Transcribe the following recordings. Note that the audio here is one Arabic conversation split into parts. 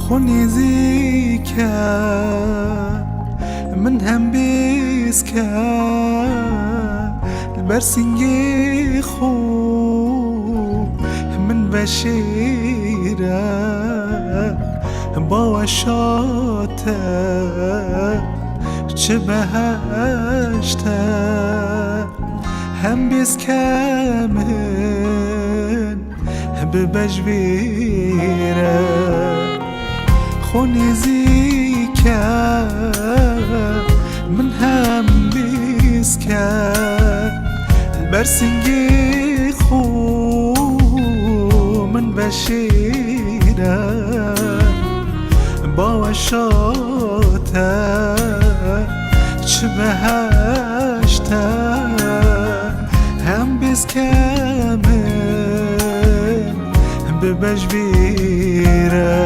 خوني زيكا من هم بيسكا البرسنجي خو من بشيرة باشاته چه بهشته هم بيسكا من ببجبيره خوني زيكا من هم بيسكا البرسنجي خو من بشيره باوشاته چه بهشته هم بيسكا من ببجبيره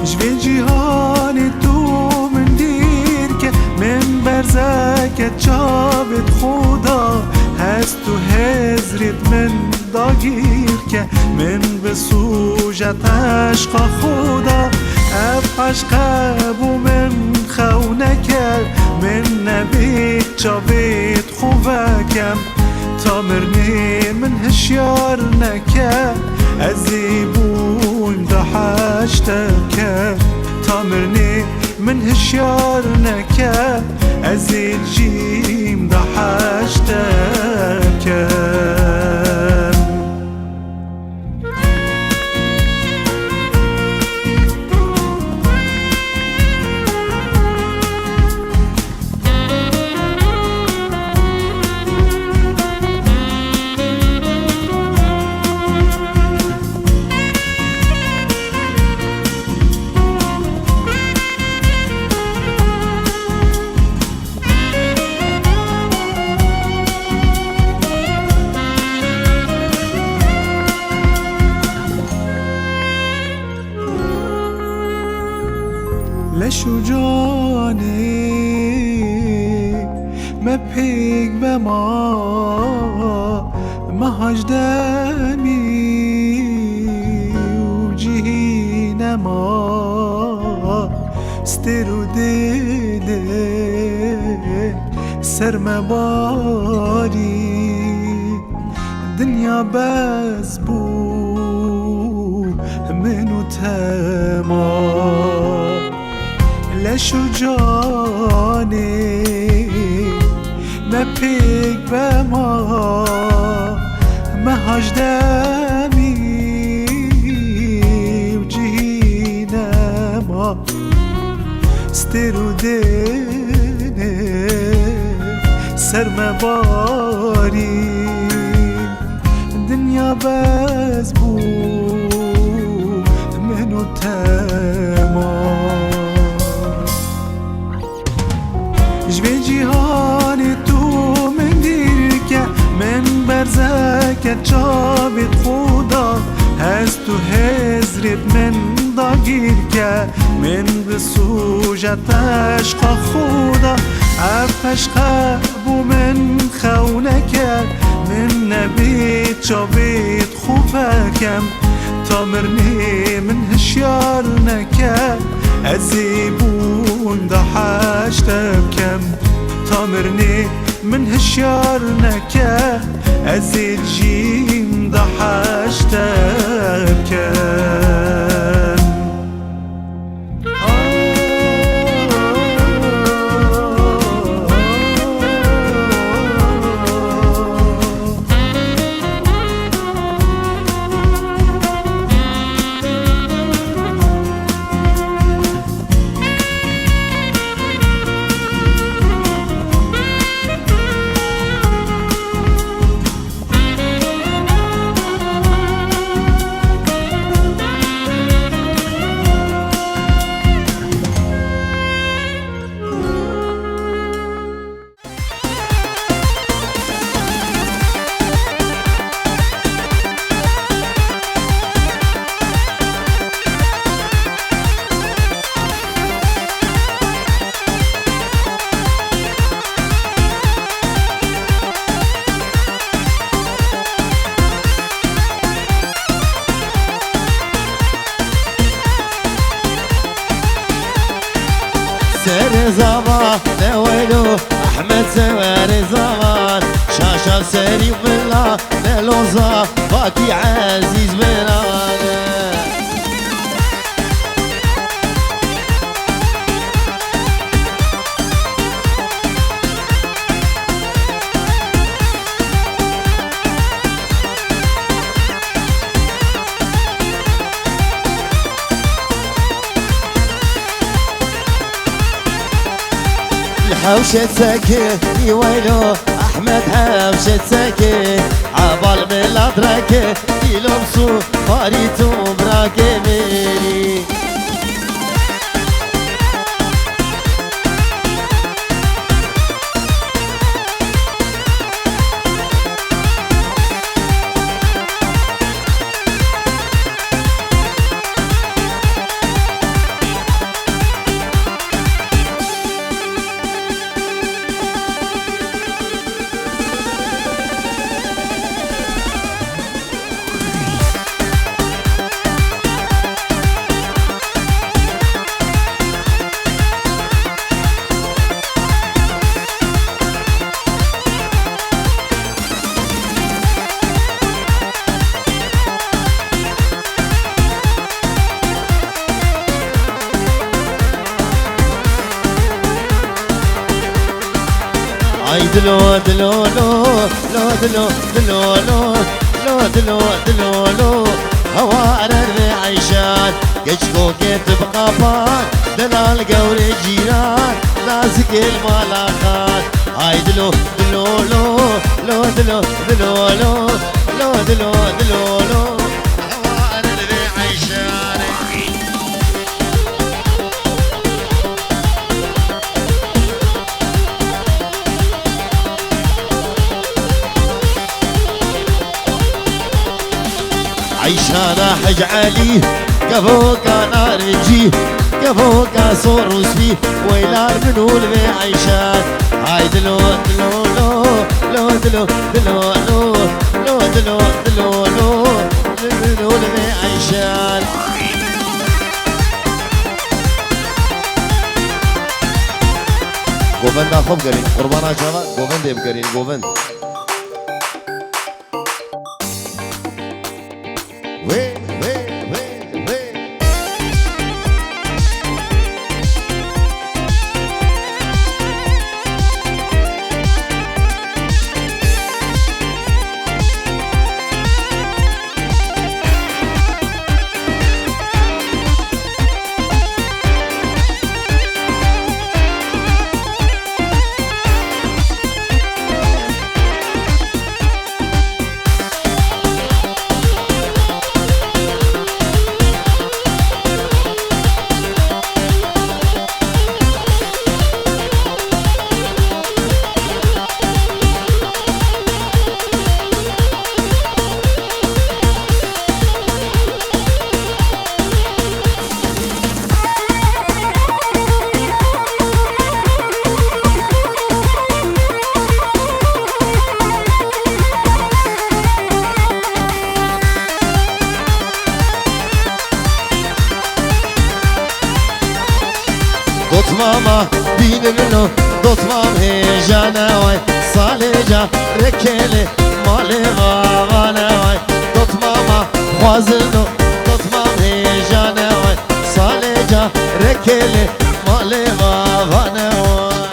جوی جیهان تو من دیر که من برزک جاوید خدا هست تو هزرید من داگیر که من بسوجت عشق خدا اف عشق بو من خونه کرد من نبید جاوید خوبکم تا مرنی من هشیار نکرد ازی بوم دا حشتکه تا مرنی من هشیار نکه ازی جیم دا حشتکه لشو جاني ما بيك ما هجدمي وجهينا ما سترو ديدي سر مباري دنيا بزبو منو تمام لشو جاني ما بيك ما هجدمي وجينا ما سترو ديني سر مباري دنيا بزبو منو تمام جوی جیهان تو من دیر که من برزک جاوید خدا هست تو هزرید من داگیر که من بسوجت عشق خدا اف عشق بو من خونه کرد من نبید جاوید خوبکم تا مرنی من هشیار نکرد ازی بون دا حشتکم تا مرنی من هشیار نکه ازی جیم دا حشتکم سر زمان نويلو احمد سوار زمان شاشة سري بالله نلوزا باقي عزيز بلانا حوشة ساكن يويلو احمد حوشة ساكن عبال بالادراك يلبسو فاريتو براك ميري دلو دلو لو لو دلو دلو لو لو دلو دلو لو هوا أرر عيشان كشكو كتب قفان دلال قور جيران نازك الملاخات هاي دلو دلو لو لو دلو دلو لو لو دلو دلو لو هوا أرر عيشان عيشانا حج علي كفوكا نارجي كفوكا صوروس بي ويلار بنول بي عيشان هاي دلو دلو لو لو دلو دلو لو لو دلو دلو لو بنول بي عيشان گوبند خوب کرین قربانا جانا گوبند اب کرین گوبند دوت ماما بیننو دوت مام هیجانه وای سالجا رکله مال غاوانه وای دوت ماما خوازنو دوت مام هیجانه وای سالجا رکله مال غاوانه وای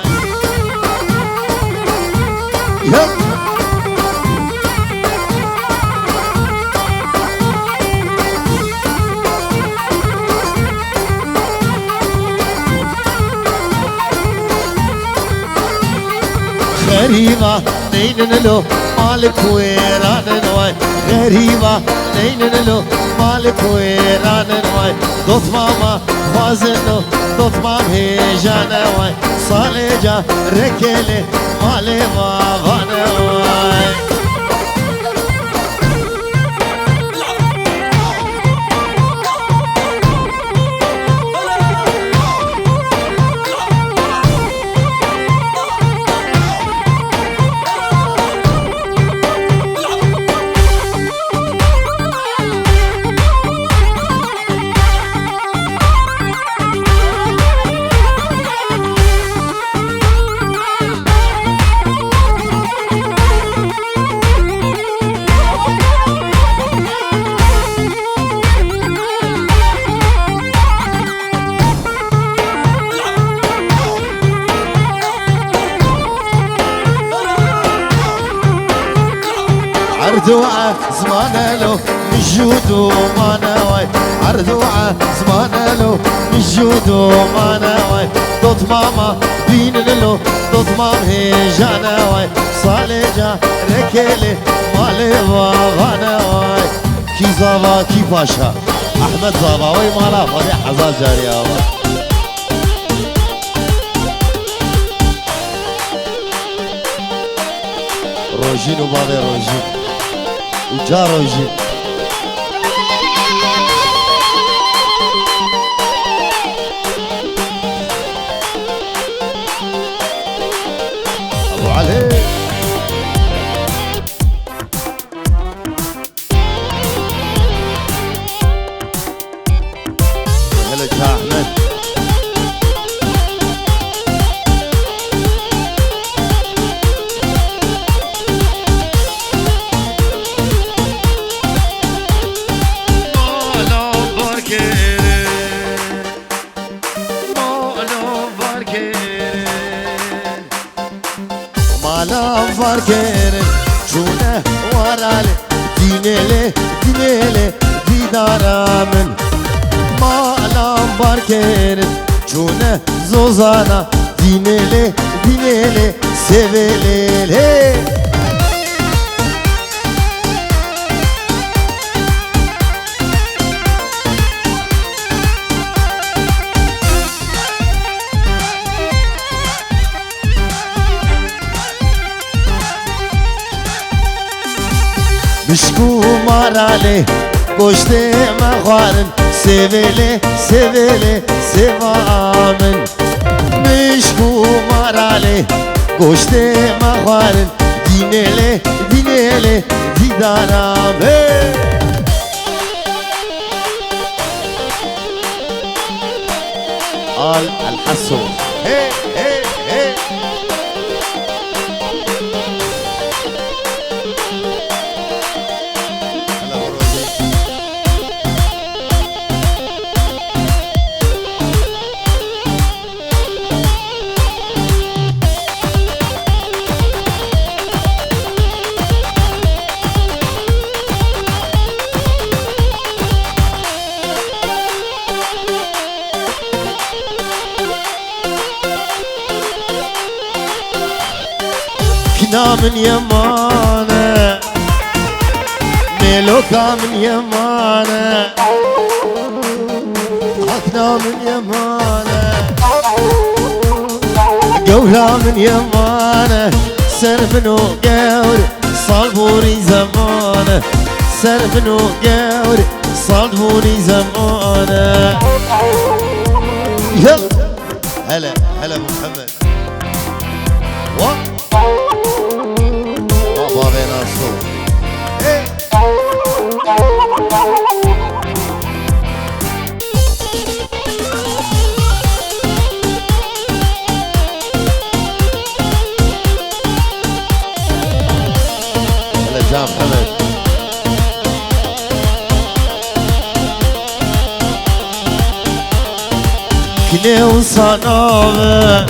غريبة نينن مالك ويران نواي غريبة نينن مالك ويران نواي دوت ماما خوازنو دوت مام هيجان نواي صالجا ركلي مالي غاغان نواي عردوعة زمان له مجود وما نواي عردوعة زمان له مجود وما نواي دوت ماما بين له دوت مام هيجانا واي صالجا ركلي مالي واغانا واي كي زابا كي باشا احمد زابا وي مالا فضي حزاز جاريا واي روجين وبابي روجين وجا روجين ابو علي هلا جا احمد مالا فركيرن جونه ورالي دينيلي دينيلي ديدارا من مالا فركيرن جونه زوزانا دينيلي دينيلي سيفيلي مشکو ماراله گوشته مخوارن سویله سویله سوامن مشکو ماراله گوشته مخوارن دینله دینله دیدارم آل الحسون هی هی هی من يمانه ملوكا من يمانه عطنا من يمانه قولا من يمانه سربنو قور صالبوري زمانه سربنو قور صالبوري زمانه يلا هلا هلا ابو محمد بابا ناصر هلا جام حمد كني وصنابه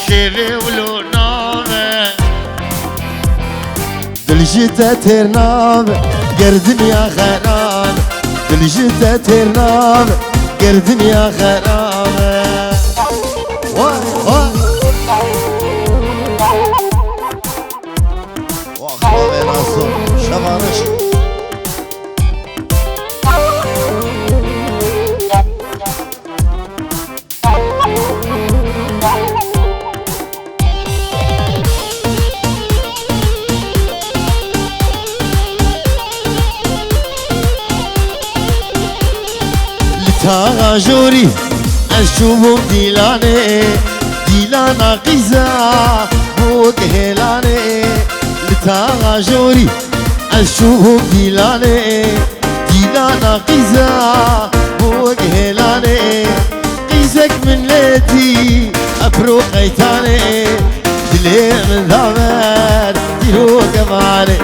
شيفي ولونامه دلجتا ترنام قردن يا خرام دلجتا ترنام قردن يا خرام واه واه واخوة يا ناصر شمارش تاجوري أشوفهم ديلاني ديلانا قيزا بوك هيلاني لتاجوري أشوفهم ديلاني ديلانا قيزا بوك هيلاني قيزك من ليتي أبرو قيتاني دلي من ذامر ديرو كماني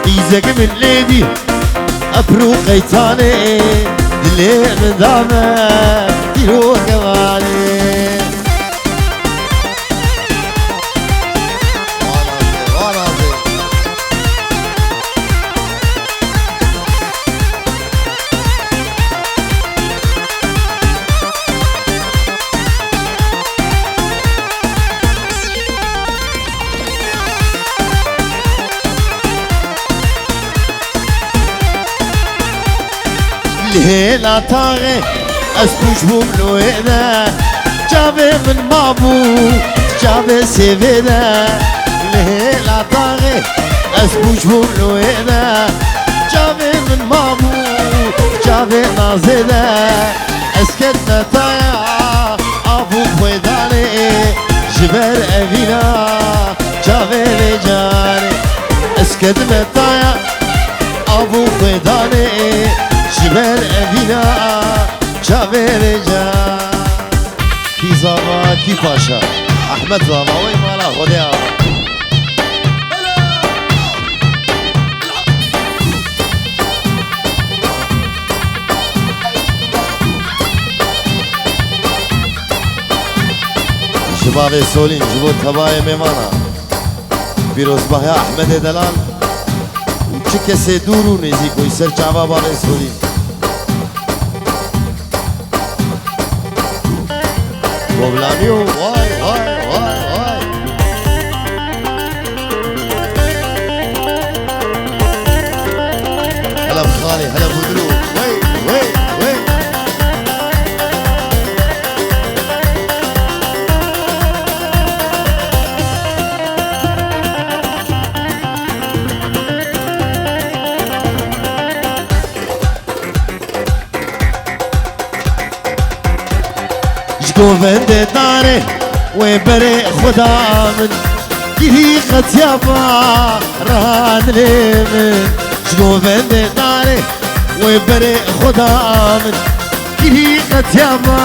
قيزك من ليتي أبرو قيتاني دلي من ذامر ديرو كماني الهيلة طاغي اسبوش بملو هنا جابي من مابو جابي سيفينا الهيلة طاغي اسبوش بملو هنا جابي من مابو جابي نازينا اسكت نتايا ابو خويداني جبر افينا جابي لجاني اسكت نتايا ابو خويداني جبر افينا جابي لجاني کی زاوا کی پاشا احمد زاوا وی مالا خودیا شباب سولین جبو تبای میمانا بیروزباه احمد دلال چه کسی دورو نیزی کوی سر چاوا باب سولین بوبلانيو واي واي واي واي هلا بخالي هلا بدلو وي وي وي گووند داره و بره خدا من گیری خطیابا ران لیمن گووند داره و بره خدا من گیری خطیابا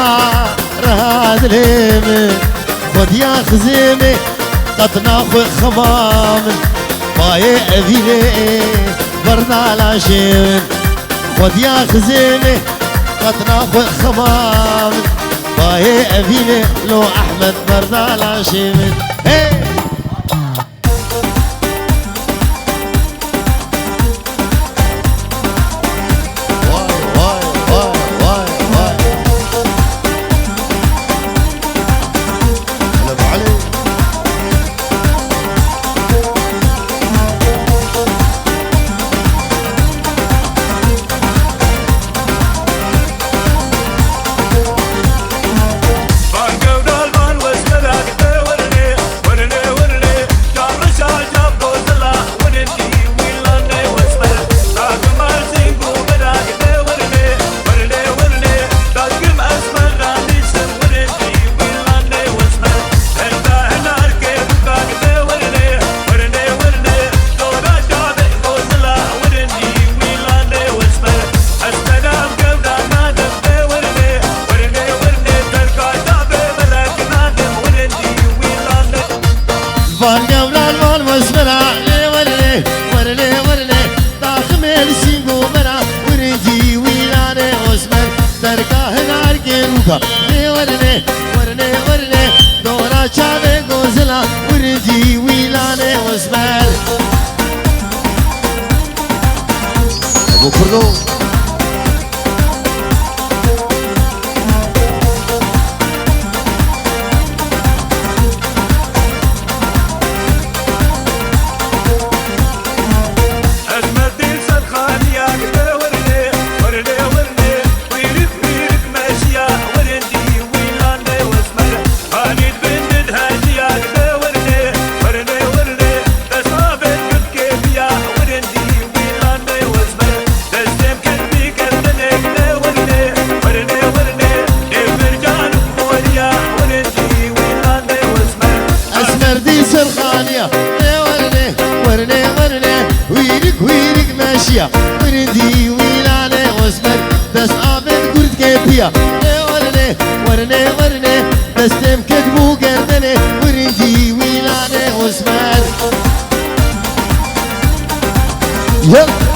ران لیمن خودیا خزیمه قطنا خو خمام پای اویله برنالاشین خودیا خزیمه قطنا خو خمام باهي أبيني لو أحمد مرضى العشيمن هي واي واي واي واي واي هلا أبو علي ورني ورني ورني دورا شابي غوزلا وردي ويلاني وزبال ابو كرلو ورندي ويلاني واسمر بس آبد قرد كيبيا ورني ورني ورني بس تم كدبو قردني ورندي ويلاني واسمر يلا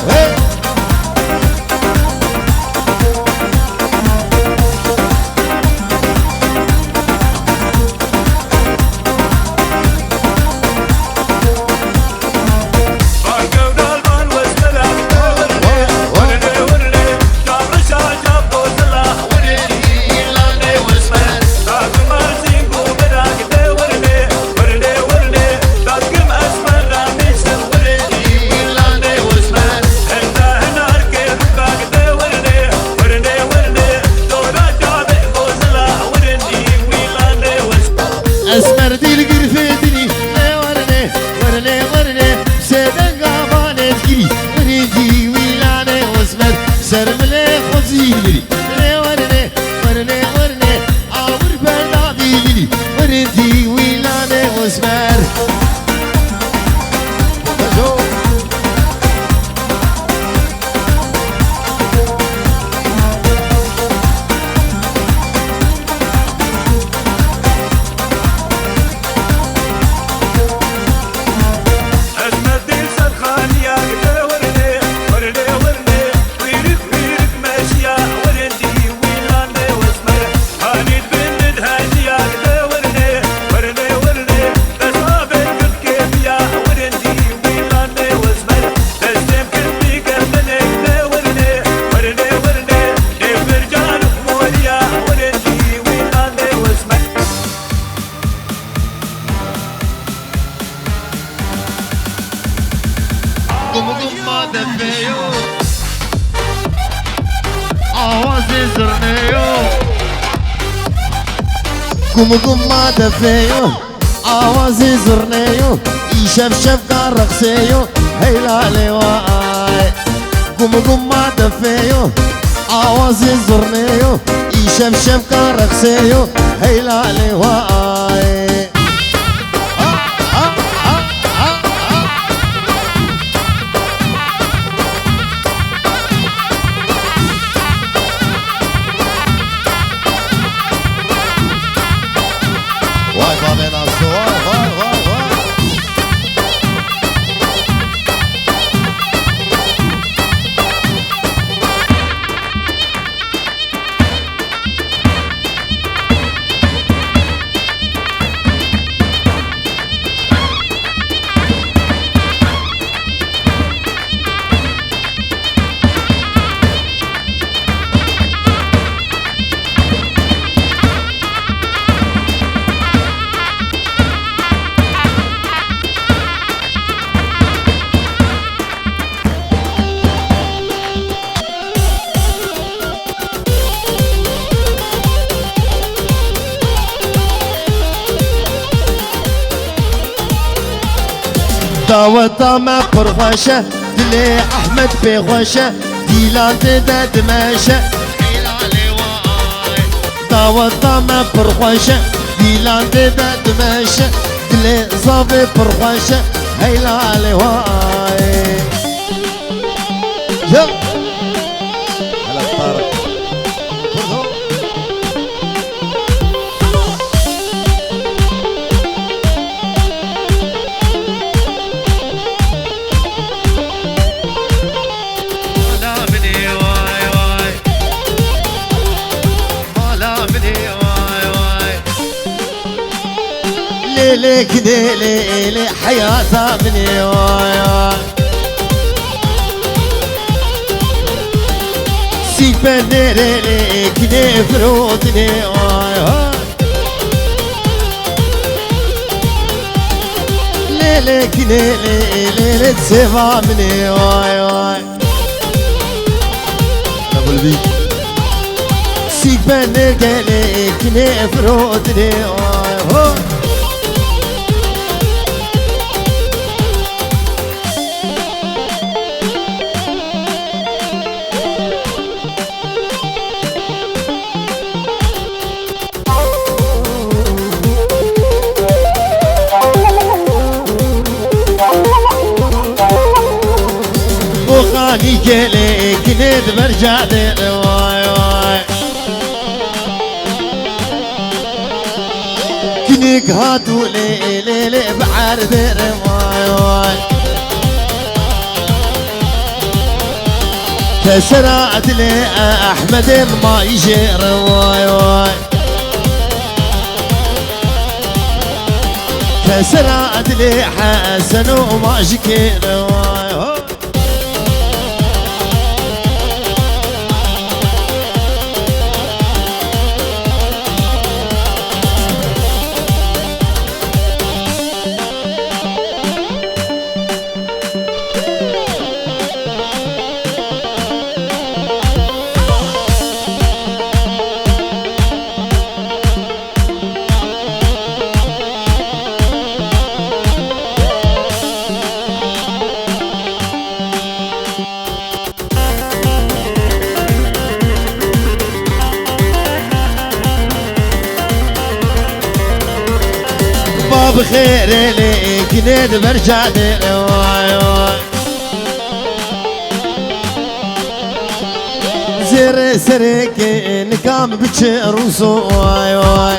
قم ما دفيو آوازي زرنيو يشف كارخسيو هيلا لواي قم ما دفيو آوازي زرنيو يشف كارخسيو هيلا لواي واي بابي ناسو واي واي واي داوتا ما برغوشة دلي أحمد بغوشة ديلان دا دماشة حيلالي واي داوتا ما برغوشة ديلان دا دماشة دلي صافي برغوشة حيلالي واي يلا هلا طارق ليلي كده ليلي حياتها مني واي سيفني ليلي كده فرودني واي ليلي كده ليلي تسيبها مني واي واي دبل بي سيفني ليلي كده فرودني واي كلي كنيد برجع دير واي واي كنيك هاتو لي لي لي بعر دير واي واي كسرات لي احمد ما يجير واي واي كسرات لي حسن وما شكير واي واي بخير لي كنيد برجع دير واي واي زير سريك نكام بتشير واي واي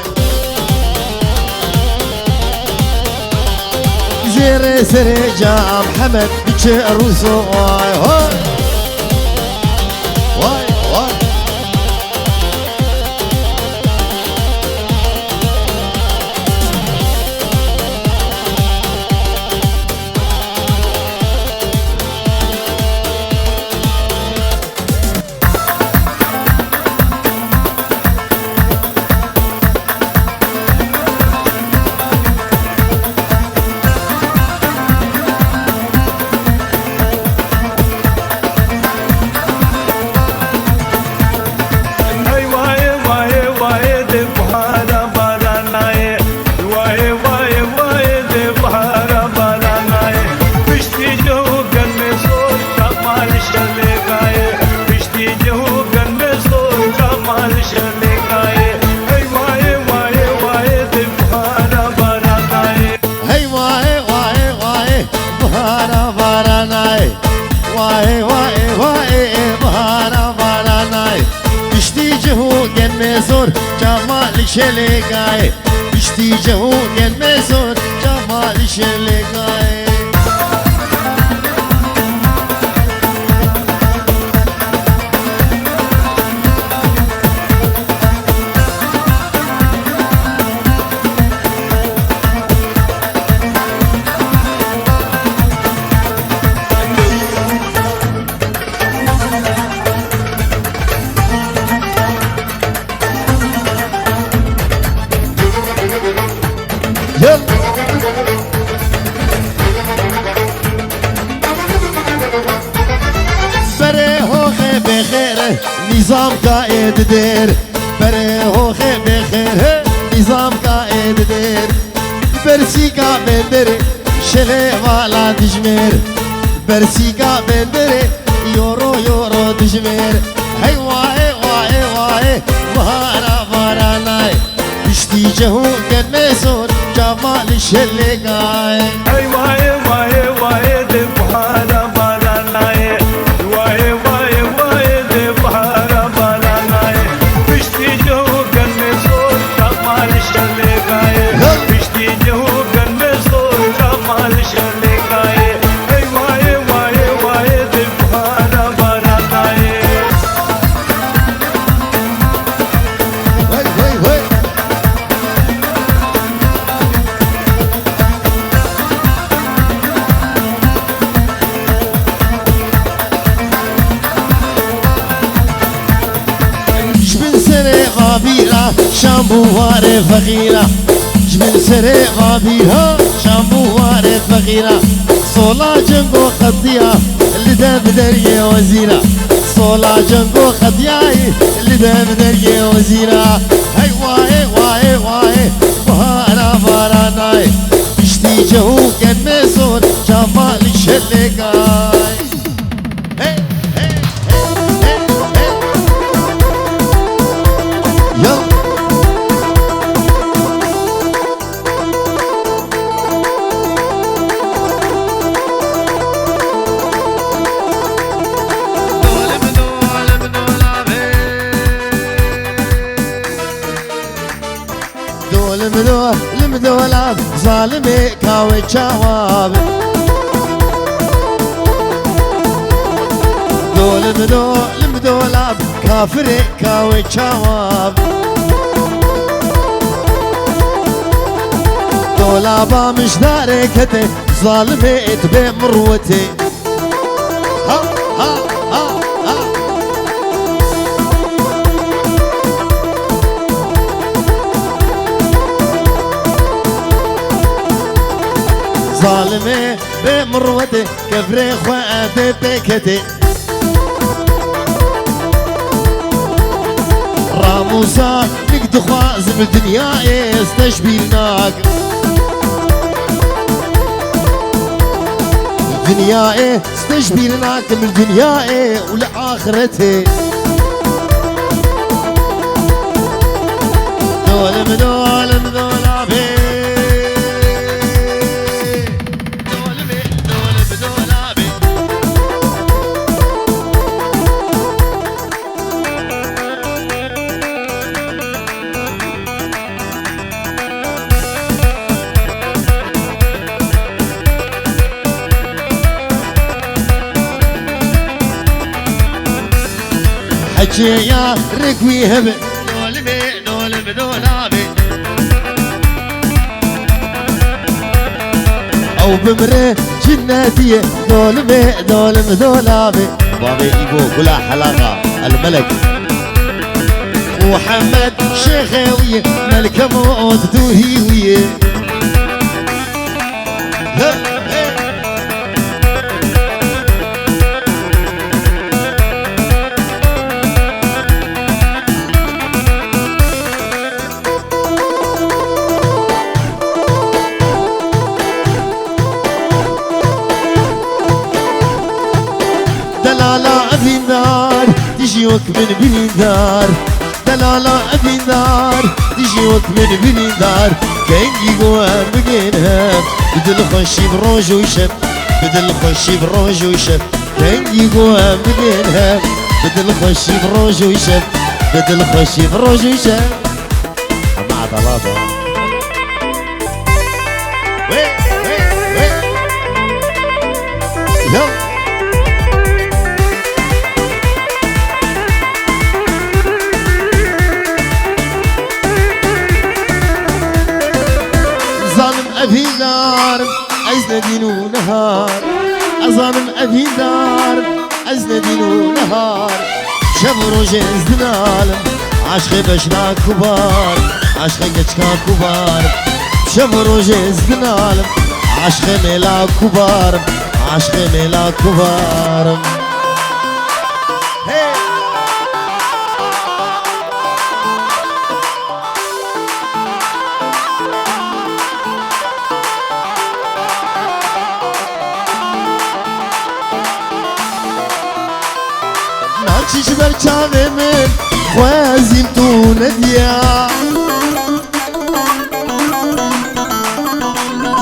زير سريك جا محمد بتشير واي واي واي واي جمال شلقاي بشتي جهود المزون جمال شلقاي نظام قائد دير بريهو خيب خير نظام قائد دير برسيكا بندر شلي والا دجمير برسيكا بندر يورو يورو دجمير هي واي واي واي وهارا واراناي بشتي جهو كان ميسون جمال شلقاي هي واي واي واي دي وهارا واراناي واي واي واي دي وهارا واراناي بشتي جهو كان ميسون جمال شلقاي بشتي جهو كان ميسون جمال شلقاي هي واي واي واي دي وهارا واراناي وي وي وي جبن سري غابيرة شامبوار فقيرة جبن سري غابيرة شامبوار فقيرة صولا جنبو خطية اللي دام درية وزيرة صولا جنبو خطية اللي دام درية وزيرة هاي واي واي واي بهارا باراناي بشتي جهو كان ميسون جمال شلقاي هي هي هي هي يلا المدولاب ظالمي كاوي جواب المدولاب كافري كاوي جواب دولابا مش داركتي ظالمي تبي مروتي ها ها ها ها ظالمي بمروتي كفري خواتي بكتي راموسا نقد خوازم الدنيا استشبيناك الدنيا استشبيناك من الدنيا ولآخرتي دول مدولابي حكي يا ركوي هب دولابي او بمره جناتيه دولابي بابي ايبو كلها حلاقه الملك محمد شيخاويه ملك موت دوهيويه دلالة أبي النار تجيوك من بني دار دلالة أبي النار تجيوك من بني دار كان يقوى بقينها بدل خشي بروج ويشف بدل خشي بروج ويشف كان يقوى بقينها بدل خشي بروج ويشف بدل خشي بروج ويشف صلاة وي وي وي يلا ظالم أبي دار عزنا دين ونهار ظالم أبي دار عزنا دين ونهار شب روجه ازدنالم عشقي بشنا كبار عشقي گچكا كبار شب روجه ازدنالم عشقي ميلا كبار عشقي ميلا كبار ناچش بر چاوه من خوازیم تو ندیا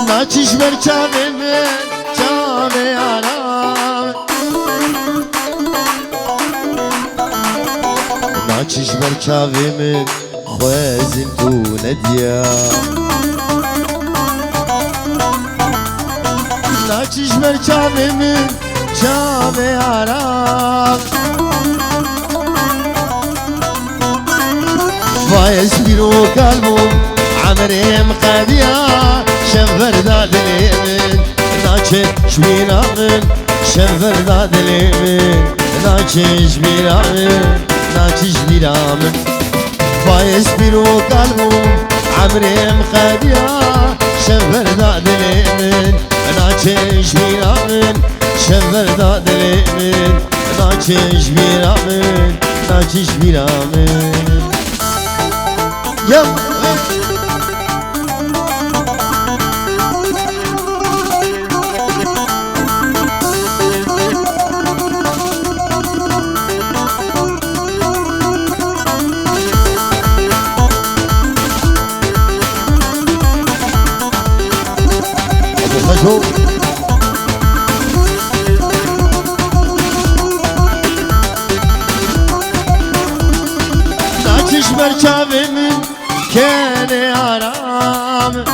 ناچش بر چاوه من چاوه آرام ناچش بر چاوه من خوازیم تو ندیا ناچش بر چاوه من چاوه آرام فايز بيرو قلبهم عمري مقاديا شنفر داد اليمن ناچه شبينا من شنفر داد اليمن ناچه شبينا من ناچه شبينا من فايز بيرو قلبهم عمري مقاديا شنفر داد اليمن ناچه شبينا من شنفر داد اليمن ناچه شبينا من ناچه شبينا من يلا ناچش بر چاوه من كان آرام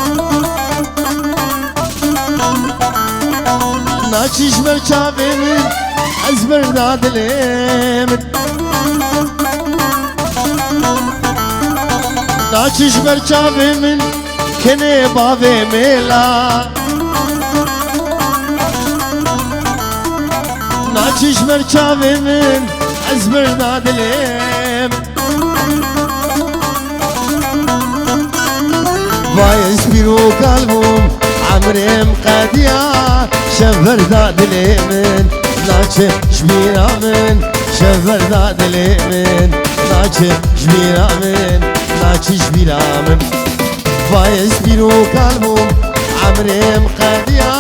ناچش بر چاوه من از برداد لیمن ناچش بر چاوه من کنه باوه میلا ناچش بر چاوه من از برداد لیمن فايز بيرو قلبهم عمري مقاديا شنفر داد اليمن ناچه شبينا من شنفر داد اليمن ناچه شبينا من ناچه شبينا من فايز بيرو قلبهم عمري مقاديا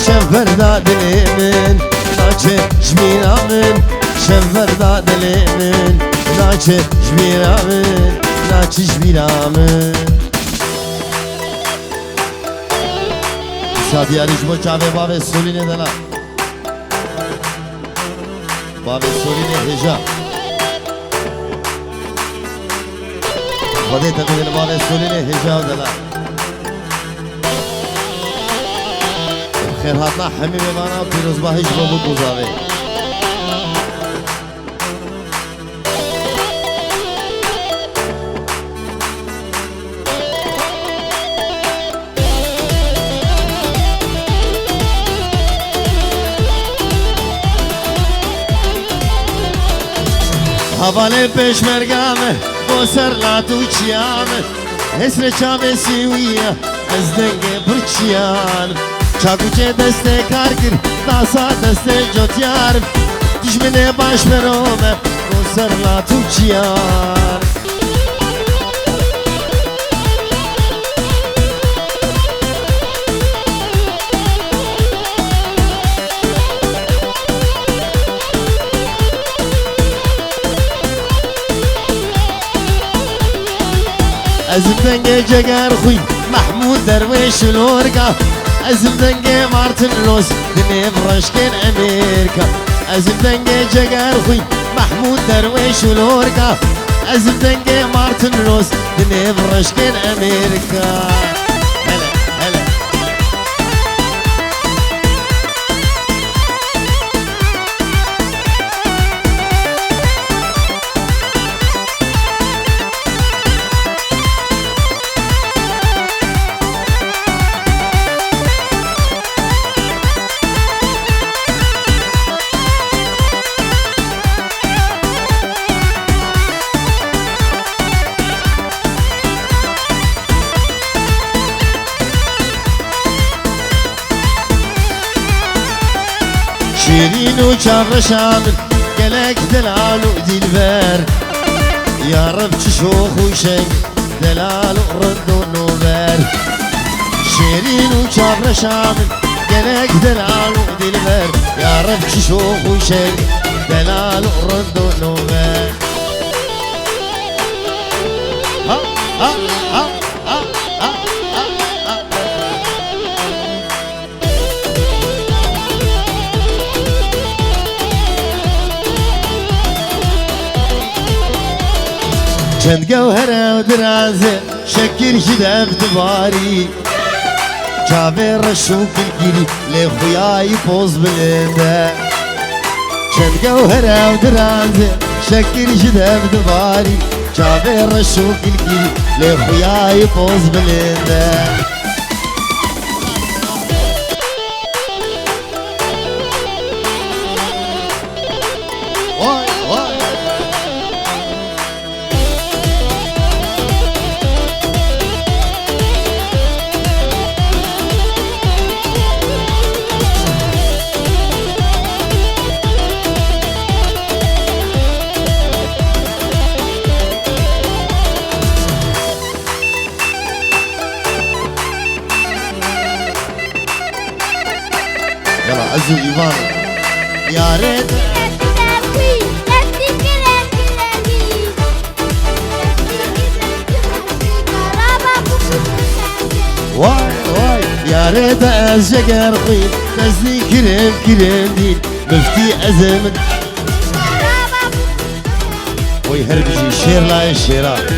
شنفر داد اليمن ناچه شبينا من شنفر داد اليمن ناچه شبينا من ناچه شبينا من شادیاریش با چاوه باب سولینه دلا باب سولینه هجا خودی تقدیل باب سولینه هجا دلا خیر حتنا همی بمانا پیروز با هج با بود گذاوه حواله پشمرگامه با سر لاتو چیامه حسر چاوه سیویه از دنگه برچیان چاکوچه دسته کار کر ناسا دسته جوتیار دشمنه باش برومه با سر لاتو چیان ازم دنگه جگر خوی محمود درویش لورگا ازم دنگه مارتن لوس دنیا برشکن امریکا ازم دنگه جگر خوی محمود درویش لورگا أزم دنقي مارتن روس دنيا برشكين أمريكا. هلا هلا شيرين وشر شامل قلق دلال ودلبر يا رب تشوخ وشي دلال ورد ونوبر. شيرين وشر شامل قلق دلال ودلبر يا رب تشوخ وشي دلال ورد ونوبر. ها ها ها ها ها ها چند گوهره و درازه شکر شده بدباری چاوه رشو کلگیری لی خویای پوز بلنده. چند گوهره و درازه شکر شده بدباری چاوه رشو کلگیری لی خویای پوز بلنده. وای وای يلا عزو ايمان يا ريت واي واي يا ريت ازجر طيب تزني كريم كريم دين مفتي ازمن ويهربجي الشير لا الشيرات